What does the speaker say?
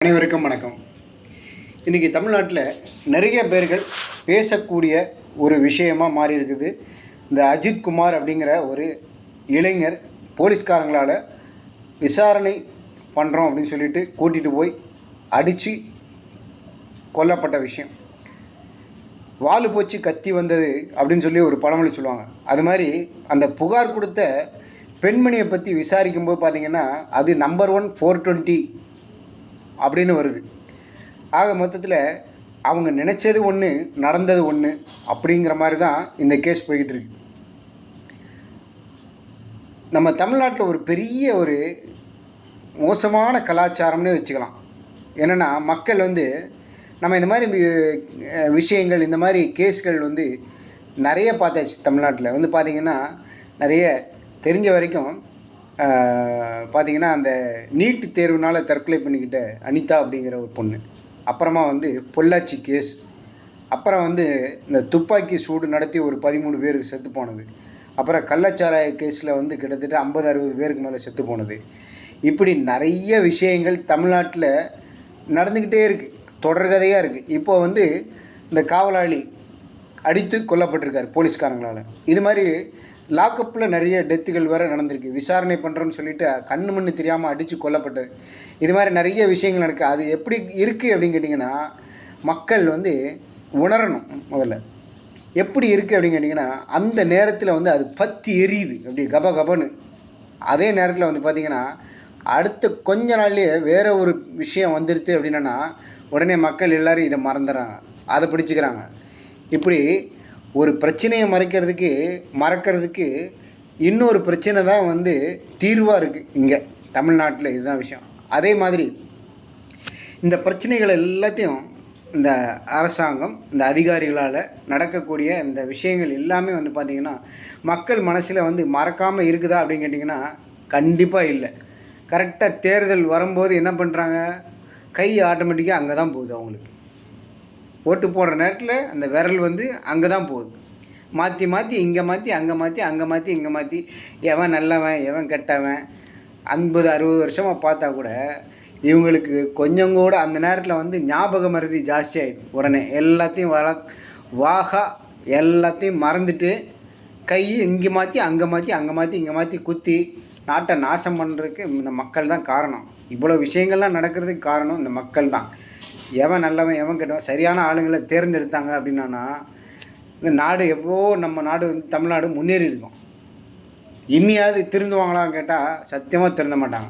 அனைவருக்கும் வணக்கம். இன்றைக்கி தமிழ்நாட்டில் நிறைய பேர்கள் பேசக்கூடிய ஒரு விஷயமாக மாறி இருக்குது. இந்த அஜித் குமார் அப்படிங்கிற ஒரு இளைஞர் போலீஸ்காரங்களால் விசாரணை பண்ணுறோம் அப்படின்னு சொல்லிட்டு கூட்டிகிட்டு போய் அடித்து கொல்லப்பட்ட விஷயம். வாலு போச்சு கத்தி வந்தது அப்படின்னு சொல்லி ஒரு பழமொழி சொல்லுவாங்க. அது மாதிரி அந்த புகார் கொடுத்த பெண்மணியை பற்றி விசாரிக்கும்போது பார்த்திங்கன்னா அது நம்பர் 1 420 அப்படின்னு வருது. ஆக மொத்தத்தில் அவங்க நினச்சது ஒன்று, நடந்தது ஒன்று அப்படிங்கிற மாதிரி தான் இந்த கேஸ் போய்கிட்டு இருக்கு. நம்ம தமிழ்நாட்டில் ஒரு பெரிய ஒரு மோசமான கலாச்சாரம்னு வச்சுக்கலாம். என்னென்னா மக்கள் நம்ம இந்த மாதிரி விஷயங்கள், இந்த மாதிரி கேஸ்கள் நிறைய பார்த்தாச்சு. தமிழ்நாட்டில் பார்த்திங்கன்னா நிறைய தெரிஞ்ச வரைக்கும் பார்த்திங்கன்னா அந்த நீட்டு தேர்வுனால் தற்கொலை பண்ணிக்கிட்ட அனிதா அப்படிங்கிற ஒரு பொண்ணு, அப்புறமா பொள்ளாச்சி கேஸ், அப்புறம் இந்த துப்பாக்கி சூடு நடத்தி ஒரு 13 பேருக்கு செத்து போனது, அப்புறம் கள்ளச்சாராய கேஸில் கிட்டத்தட்ட 50-60 பேருக்கு மேலே செத்து போனது. இப்படி நிறைய விஷயங்கள் தமிழ்நாட்டில் நடந்துக்கிட்டே இருக்குது, தொடர்கதையாக இருக்குது. இப்போ இந்த காவலாளி அடித்து கொல்லப்பட்டிருக்கார் போலீஸ்காரங்களால். இது மாதிரி லாக்கப்பில் நிறைய டெத்துகள் வேறு நடந்திருக்கு. விசாரணை பண்ணுறோன்னு சொல்லிவிட்டு கண்ணு மண்ணு தெரியாமல் அடித்து கொல்லப்பட்டது. இது மாதிரி நிறைய விஷயங்கள் நடக்குது. அது எப்படி இருக்குது அப்படின்னு கேட்டிங்கன்னா, மக்கள் உணரணும். முதல்ல எப்படி இருக்குது அப்படின்னு கேட்டிங்கன்னா, அந்த நேரத்தில் அது பற்றி எரியுது அப்படி கபன்னு. அதே நேரத்தில் பார்த்திங்கன்னா அடுத்த கொஞ்ச நாள்லேயே வேறு ஒரு விஷயம் வந்துடுது அப்படின்னா உடனே மக்கள் எல்லோரும் இதை மறந்துடுறாங்க, அதை பிடிச்சிக்கிறாங்க. இப்படி ஒரு பிரச்சனையை மறக்கிறதுக்கு இன்னொரு பிரச்சனை தான் தீர்வாக இருக்குது இங்கே தமிழ்நாட்டில். இதுதான் விஷயம். அதே மாதிரி இந்த பிரச்சனைகள் எல்லாத்தையும் இந்த அரசாங்கம், இந்த அதிகாரிகளால் நடக்கக்கூடிய இந்த விஷயங்கள் எல்லாமே பார்த்திங்கன்னா மக்கள் மனசில் மறக்காமல் இருக்குதா அப்படின்னு கேட்டிங்கன்னா கண்டிப்பாக இல்லை. கரெக்டாக தேர்தல் வரும்போது என்ன பண்ணுறாங்க, கை ஆட்டோமேட்டிக்காக அங்கே தான் போகுது. அவங்களுக்கு ஓட்டு போடுற நேரத்தில் அந்த விரல் அங்கே தான் போகுது. மாற்றி இங்கே மாற்றி அங்கே மாற்றி எவன் நல்லவன் எவன் கெட்டவன் 50-60 வருஷமாக பார்த்தா கூட இவங்களுக்கு கொஞ்சம் கூட அந்த நேரத்தில் ஞாபக மருதி ஜாஸ்தியாகிடும். உடனே எல்லாத்தையும் வாகா எல்லாத்தையும் மறந்துட்டு கை இங்கே மாற்றி இங்கே மாற்றி குத்தி நாட்டை நாசம் பண்ணுறதுக்கு இந்த மக்கள் தான் காரணம். இவ்வளோ விஷயங்கள்லாம் நடக்கிறதுக்கு காரணம் இந்த மக்கள் தான். எவன் நல்லவன் எவன் கெட்டவன் சரியான ஆளுங்களை தேர்ந்தெடுத்தாங்க அப்படின்னா இந்த நாடு நம்ம நாடு தமிழ்நாடு முன்னேறி இருக்கும். இனியாவது திருந்துவாங்களான்னு கேட்டால் சத்தியமாக திருந்த மாட்டாங்க.